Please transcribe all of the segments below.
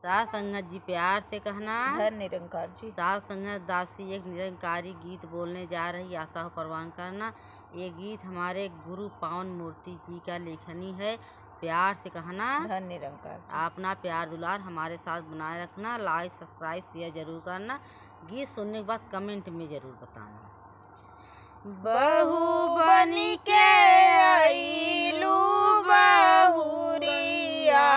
सास संगत जी प्यार से कहना। धन निरंकार जी। सास संगत दासी एक निरंकारी गीत बोलने जा रही, आशा को प्रवान करना। ये गीत हमारे गुरु पावन मूर्ति जी का लेखनी है। प्यार से कहना। धन निरंकार जी। अपना प्यार दुलार हमारे साथ बनाए रखना। लाइक सब्सक्राइब शेयर जरूर करना। गीत सुनने के बाद कमेंट में जरूर बताना। बहू बनी के आईलू बहुरिया,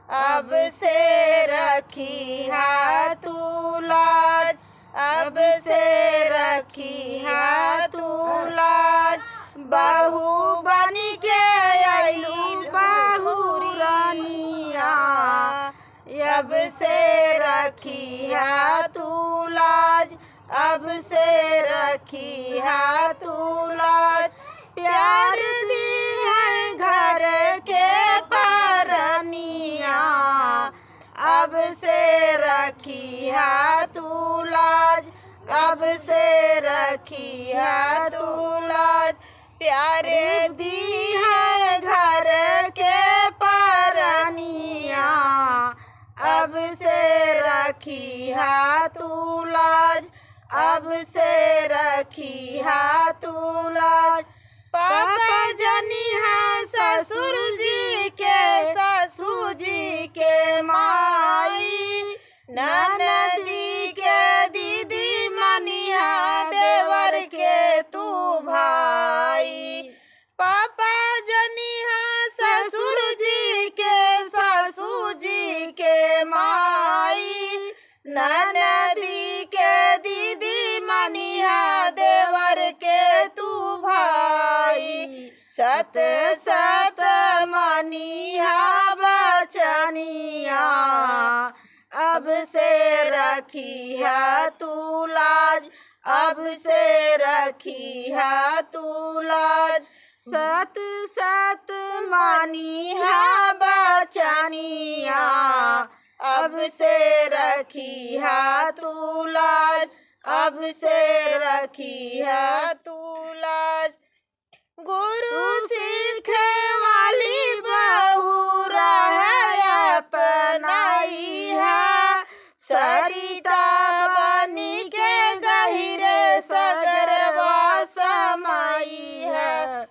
अब से रखी है तू लाज, अब से रखी है तू लाज। बहू बनी के आईलू बहुरिया, अब से रखी है तू लाज, अब से रखी है तू लाज। प्यार दी है घर के परनिया, अब से रखी है तू लाज, अब से रखी है तू लाज। प्यार दी है घर के परनिया, अब से रखी है तू लाज, अब से रखी है तू लाज। पापा जनी है ससुर जी के, ससुर जी के माई, ननदी के दीदी मनिया, देवर के तू भाई। पापा जनी है ससुर जी के, ससुर जी के माई, ननदी के दीदी मनिया, देवर के तू भाई। सत सत मनिया बचनिया, अब से रखी है तू लाज, अब से रखी है तू लाज। सत सत मनिया बचनिया, अब से रखी है तू लाज, अब से रखी है तू लाज। गुरु सीख वाली बहू है अपनाई है, सरिता बनी के गहिरे सगरवा समाई है।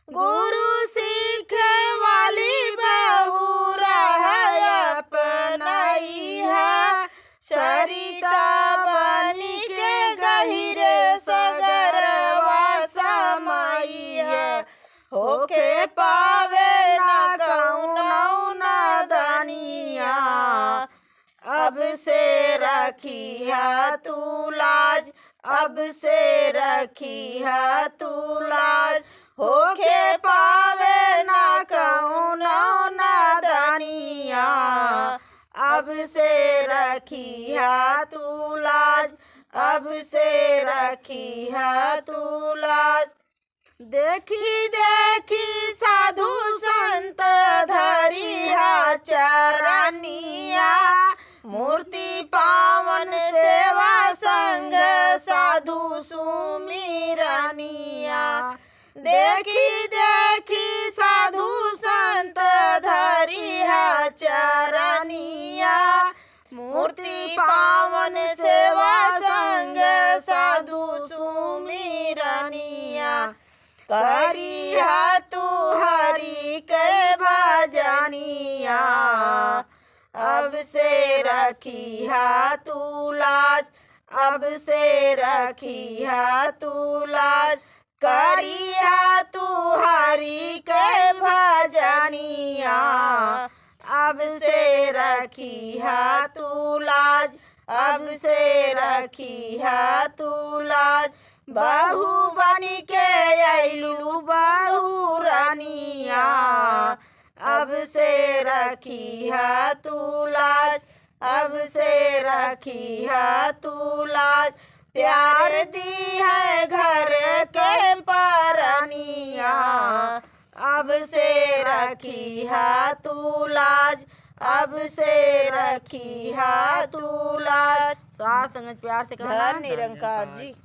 गुरु सीख वाली बहू है अपनाई है, सरिता बनी के गहिरे सगरवा समाई है। होके पावे ना कौनो नादानिया, अब से रखी है तू लाज, अब से रखी है तू लाज। होके पावे ना कौनो नादानिया, अब से रखी है तू लाज, अब से रखी है तू लाज। देखी देखी साधु संत धरी है चरनिया, मूर्ति पावन सेवा संग साधु सुमिरनिया। देखी देखी साधु संत धरी है चरनिया, मूर्ति पावन सेवा संग साधु सुमिरनिया। करी है तू हरि के भजनिया, अब से रखी है तू लाज, अब से रखी है तू लाज। करी है तू हरि के भजनिया, अब से रखी है तू लाज, अब से रखी है तू लाज। बहू बनी के आईलू बहू रानिया, अब से रखी है तू लाज, अब से रखी है तू लाज। प्यार दी है घर के परनिया, अब से रखी है तू लाज, अब से रखी है तू लाज। सास संगत प्यार से कहना। निरंकार जी।